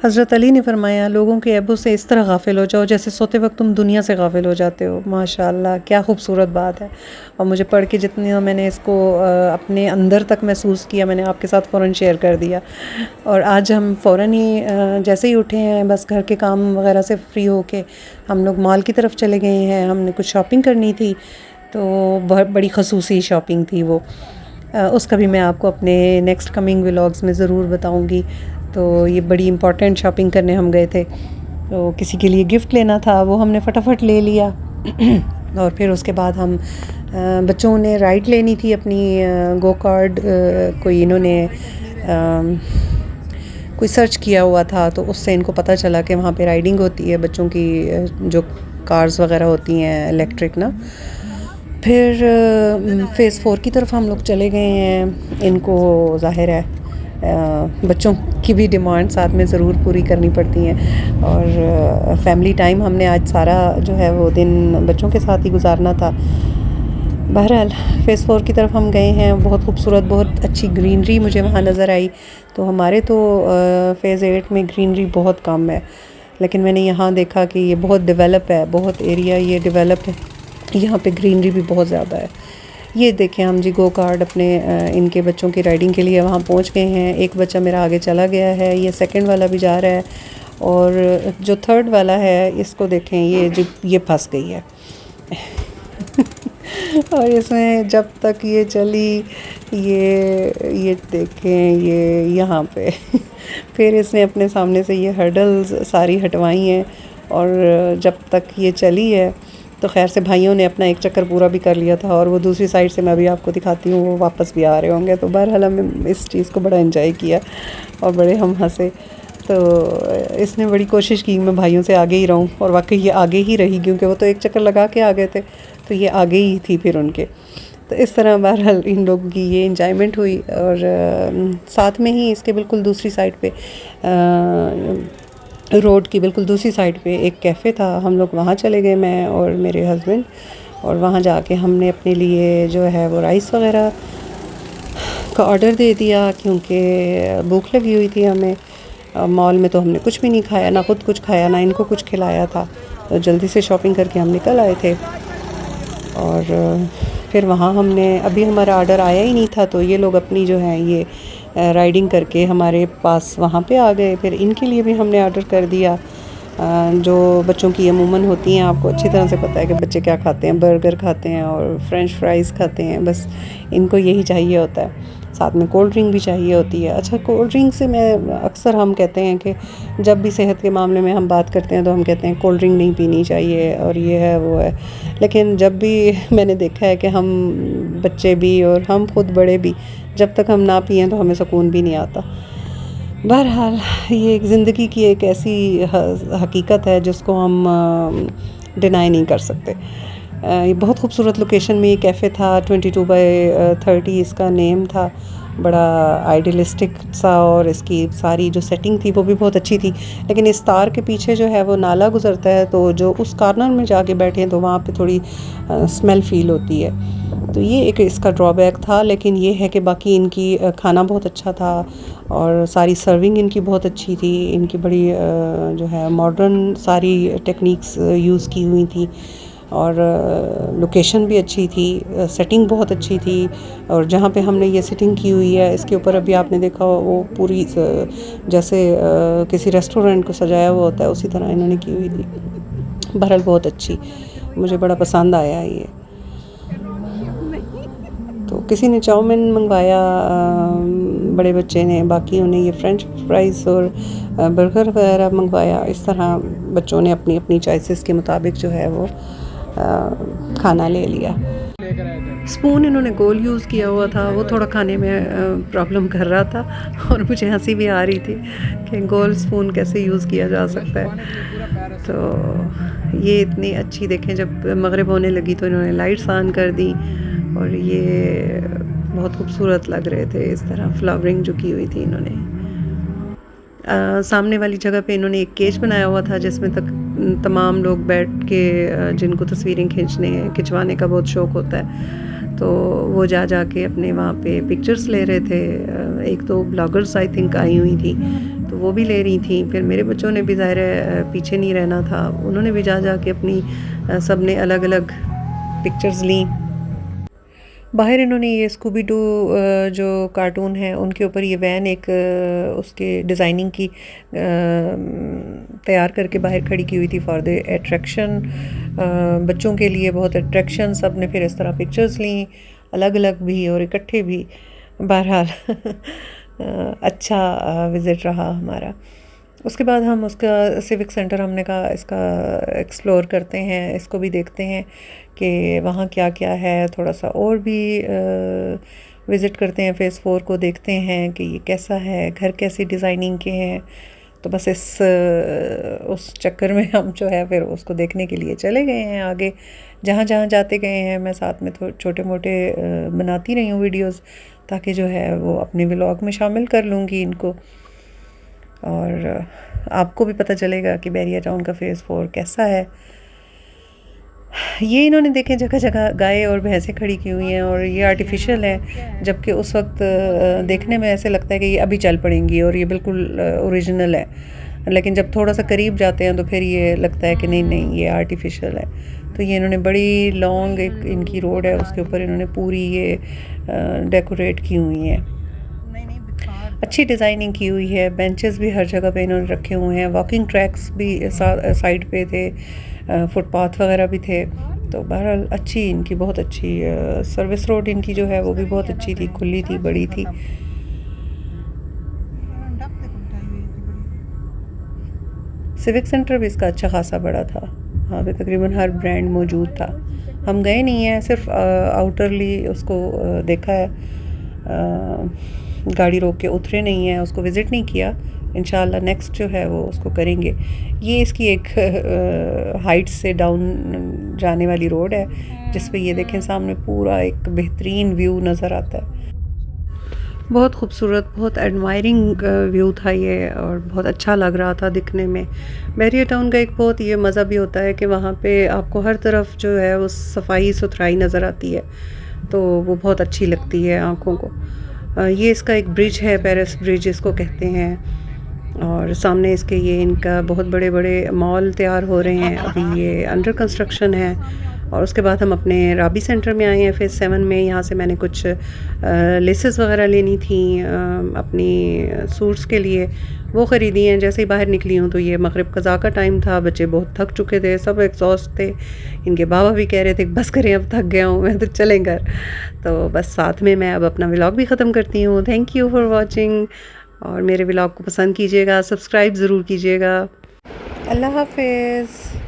हज़रत अली ने फरमाया, लोगों के ऐबों से इस तरह गाफिल हो जाओ जैसे सोते वक्त तुम दुनिया से गाफिल हो जाते हो। माशाअल्लाह, क्या खूबसूरत बात है। और मुझे पढ़ के जितनी मैंने इसको अपने अंदर तक महसूस किया, मैंने आपके साथ फ़ौरन शेयर कर दिया। और आज हम फ़ौरन ही जैसे ही उठे हैं, बस घर के काम वगैरह से फ्री होके हम लोग मॉल की तरफ चले गए हैं। हमने कुछ शॉपिंग करनी थी, तो बहुत बड़ी खसूसी शॉपिंग थी वो। उसका भी मैं आपको अपने नेक्स्ट कमिंग व्लॉग्स में ज़रूर बताऊंगी। तो ये बड़ी इम्पॉर्टेंट शॉपिंग करने हम गए थे, तो किसी के लिए गिफ्ट लेना था, वो हमने फटाफट ले लिया। और फिर उसके बाद हम बच्चों ने राइड लेनी थी अपनी, गो कार्ड, कोई इन्होंने कोई सर्च किया हुआ था, तो उससे इनको पता चला कि वहाँ पे राइडिंग होती है बच्चों की, जो कार्स वगैरह होती हैं इलेक्ट्रिक ना। फिर फ़ेज़ 4 की तरफ हम लोग चले गए हैं। इनको ज़ाहिर है बच्चों की भी डिमांड साथ में ज़रूर पूरी करनी पड़ती हैं। और फैमिली टाइम हमने आज सारा जो है वो दिन बच्चों के साथ ही गुजारना था। बहरहाल फ़ेज़ 4 की तरफ हम गए हैं। बहुत खूबसूरत, बहुत अच्छी ग्रीनरी मुझे वहाँ नज़र आई। तो हमारे तो फ़ेज़ 8 में ग्रीनरी बहुत कम है, लेकिन मैंने यहाँ देखा कि ये बहुत डेवलप है, बहुत एरिया ये डेवलप है, यहाँ पे ग्रीनरी भी बहुत ज़्यादा है। ये देखें हम जी गो कार्ड अपने इनके बच्चों की राइडिंग के लिए वहाँ पहुँच गए हैं। एक बच्चा मेरा आगे चला गया है, ये सेकंड वाला भी जा रहा है, और जो थर्ड वाला है इसको देखें, ये फंस गई है। और इसमें जब तक ये चली, ये देखें ये यहाँ पे फिर इसने अपने सामने से ये हर्डल्स सारी हटवाई हैं। और जब तक ये चली है तो खैर से भाइयों ने अपना एक चक्कर पूरा भी कर लिया था, और वो दूसरी साइड से मैं अभी आपको दिखाती हूँ, वो वापस भी आ रहे होंगे। तो बहरहाल हमने इस चीज़ को बड़ा एंजॉय किया और बड़े हम हंसे। तो इसने बड़ी कोशिश की मैं भाइयों से आगे ही रहूं, और वाकई ये आगे ही रही, क्योंकि वो तो एक चक्कर लगा के आ गए थे, तो ये आगे ही थी फिर उनके। तो इस तरह बहरहाल इन लोगों की ये इंजॉयमेंट हुई। और साथ में ही इसके बिल्कुल दूसरी साइड पे, रोड की बिल्कुल दूसरी साइड पे एक कैफ़े था। हम लोग वहाँ चले गए, मैं और मेरे हस्बैंड। और वहाँ जाके हमने अपने लिए जो है वो राइस वगैरह का ऑर्डर दे दिया, क्योंकि भूख लगी हुई थी हमें। मॉल में तो हमने कुछ भी नहीं खाया, ना खुद कुछ खाया, ना इनको कुछ खिलाया था। तो जल्दी से शॉपिंग करके हम निकल आए थे। और फिर वहाँ हमने, अभी हमारा ऑर्डर आया ही नहीं था, तो ये लोग अपनी जो है ये राइडिंग करके हमारे पास वहाँ पे आ गए। फिर इनके लिए भी हमने ऑर्डर कर दिया, जो बच्चों की अमूमन होती हैं। आपको अच्छी तरह से पता है कि बच्चे क्या खाते हैं, बर्गर खाते हैं और फ्रेंच फ्राइज़ खाते हैं, बस इनको यही चाहिए होता है। साथ में कोल्ड ड्रिंक भी चाहिए होती है। अच्छा, कोल्ड ड्रिंक से मैं अक्सर हम कहते हैं कि जब भी सेहत के मामले में हम बात करते हैं तो हम कहते हैं कोल्ड ड्रिंक नहीं पीनी चाहिए, और ये है वो है। लेकिन जब भी मैंने देखा है कि हम बच्चे भी और हम खुद बड़े भी, जब तक हम ना पिएं तो हमें सुकून भी नहीं आता। बहरहाल ये एक ज़िंदगी की एक ऐसी हकीकत है जिसको हम डिनाई नहीं कर सकते। ये बहुत खूबसूरत लोकेशन में ये कैफ़े था, 22/30 इसका नेम था। बड़ा आइडियलिस्टिक सा, और इसकी सारी जो सेटिंग थी वो भी बहुत अच्छी थी। लेकिन इस तार के पीछे जो है वो नाला गुज़रता है, तो जो उस कॉर्नर में जाके बैठे हैं तो वहाँ पे थोड़ी स्मेल फ़ील होती है। तो ये एक इसका ड्रॉबैक था। लेकिन ये है कि बाकी इनकी खाना बहुत अच्छा था, और सारी सर्विंग इनकी बहुत अच्छी थी। इनकी बड़ी जो है मॉडर्न सारी टेक्निक्स यूज़ की हुई थी, और लोकेशन भी अच्छी थी, सेटिंग बहुत अच्छी थी। और जहाँ पे हमने ये सिटिंग की हुई है इसके ऊपर अभी आपने देखा वो पूरी जैसे किसी रेस्टोरेंट को सजाया हुआ होता है उसी तरह इन्होंने की हुई थी। बहरहाल बहुत अच्छी, मुझे बड़ा पसंद आया ये। तो किसी ने चाउमीन मंगवाया, बड़े बच्चे ने, बाकी उन्हें ये फ्रेंच फ्राइज़ और बर्गर वगैरह मंगवाया। इस तरह बच्चों ने अपनी अपनी चॉइसेस के मुताबिक जो है वो खाना ले लिया। स्पून इन्होंने गोल यूज़ किया हुआ था, वो थोड़ा खाने में प्रॉब्लम कर रहा था, और मुझे हंसी भी आ रही थी कि गोल स्पून कैसे यूज़ किया जा सकता है। तो ये इतनी अच्छी, देखें जब मगरिब होने लगी तो इन्होंने लाइट्स ऑन कर दी, और ये बहुत खूबसूरत लग रहे थे। इस तरह फ्लावरिंग जो की हुई थी इन्होंने। सामने वाली जगह पे इन्होंने एक केज बनाया हुआ था जिसमें तमाम लोग बैठ के जिनको तस्वीरें खिंचवाने का बहुत शौक़ होता है, तो वो जा के अपने वहाँ पे पिक्चर्स ले रहे थे। एक दो ब्लॉगर्स आई थिंक आई हुई थी तो वो भी ले रही थी। फिर मेरे बच्चों ने भी ज़ाहिर है पीछे नहीं रहना था, उन्होंने भी जा जा के अपनी सब ने अलग अलग पिक्चर्स ली। बाहर इन्होंने ये स्कूबी डू जो कार्टून है उनके ऊपर ये वैन एक उसके डिज़ाइनिंग की तैयार करके बाहर खड़ी की हुई थी फॉर द अट्रैक्शन, बच्चों के लिए बहुत अट्रैक्शन। सब ने फिर इस तरह पिक्चर्स ली, अलग अलग भी और इकट्ठे भी। बहरहाल अच्छा विज़िट रहा हमारा। उसके बाद हम उसका सिविक सेंटर हमने कहा इसका एक्सप्लोर करते हैं, इसको भी देखते हैं कि वहाँ क्या क्या है, थोड़ा सा और भी विज़िट करते हैं, फ़ेज़ 4 को देखते हैं कि ये कैसा है, घर कैसी डिज़ाइनिंग के हैं। तो बस उस चक्कर में हम जो है फिर उसको देखने के लिए चले गए हैं आगे। जहाँ जहाँ जाते गए हैं मैं साथ में छोटे मोटे बनाती रही हूँ वीडियोज़, ताकि जो है वो अपने व्लॉग में शामिल कर लूँगी इनको, और आपको भी पता चलेगा कि बैरिया टाउन का फ़ेज़ 4 कैसा है। ये इन्होंने देखें जगह जगह गाय और भैंसें खड़ी की हुई हैं, और ये आर्टिफिशियल है, जबकि उस वक्त देखने में ऐसे लगता है कि ये अभी चल पड़ेंगी और ये बिल्कुल ओरिजिनल है। लेकिन जब थोड़ा सा करीब जाते हैं तो फिर ये लगता है कि नहीं नहीं ये आर्टिफिशियल है। तो ये इन्होंने बड़ी लॉन्ग एक इनकी रोड है, उसके ऊपर इन्होंने पूरी ये डेकोरेट की हुई है, अच्छी डिज़ाइनिंग की हुई है। बेंचेस भी हर जगह पे इन्होंने रखे हुए हैं, वॉकिंग ट्रैक्स भी साइड पे थे, फुटपाथ वगैरह भी थे। तो बहरहाल अच्छी इनकी बहुत अच्छी सर्विस रोड इनकी जो है वो भी बहुत अच्छी थी, खुली थी, बड़ी थी। सिविक सेंटर भी इसका अच्छा खासा बड़ा था, वहाँ पे तकरीबन हर ब्रांड मौजूद था। हम गए नहीं हैं, सिर्फ आउटरली उसको देखा है, गाड़ी रोक के उतरे नहीं हैं, उसको विज़िट नहीं किया। इंशाल्लाह नेक्स्ट जो है वो उसको करेंगे। ये इसकी एक हाइट से डाउन जाने वाली रोड है, जिस पे ये देखें सामने पूरा एक बेहतरीन व्यू नज़र आता है। बहुत खूबसूरत, बहुत एडमायरिंग व्यू था ये, और बहुत अच्छा लग रहा था दिखने में। बैरिया टाउन का एक बहुत ये मज़ा भी होता है कि वहाँ पे आपको हर तरफ जो है वो सफाई सुथराई नज़र आती है, तो वो बहुत अच्छी लगती है आँखों को। ये इसका एक ब्रिज है, पेरिस ब्रिज इसको कहते हैं, और सामने इसके ये इनका बहुत बड़े बड़े मॉल तैयार हो रहे हैं, अभी ये अंडर कंस्ट्रक्शन है। और उसके बाद हम अपने राबी सेंटर में आए हैं फ़ेज़ 7 में। यहाँ से मैंने कुछ लेसेस वगैरह लेनी थी अपनी सूट्स के लिए, वो ख़रीदी हैं। जैसे ही बाहर निकली हूँ तो ये मगरिब कज़ा का टाइम था, बच्चे बहुत थक चुके थे, सब एग्जॉस्ट थे। इनके बाबा भी कह रहे थे बस करें अब थक गया हूँ मैं, तो चलें घर। तो बस साथ में मैं अब अपना व्लॉग भी ख़त्म करती हूँ। थैंक यू फॉर वॉचिंग, और मेरे व्लॉग को पसंद कीजिएगा, सब्सक्राइब ज़रूर कीजिएगा। अल्लाह हाफ़िज़।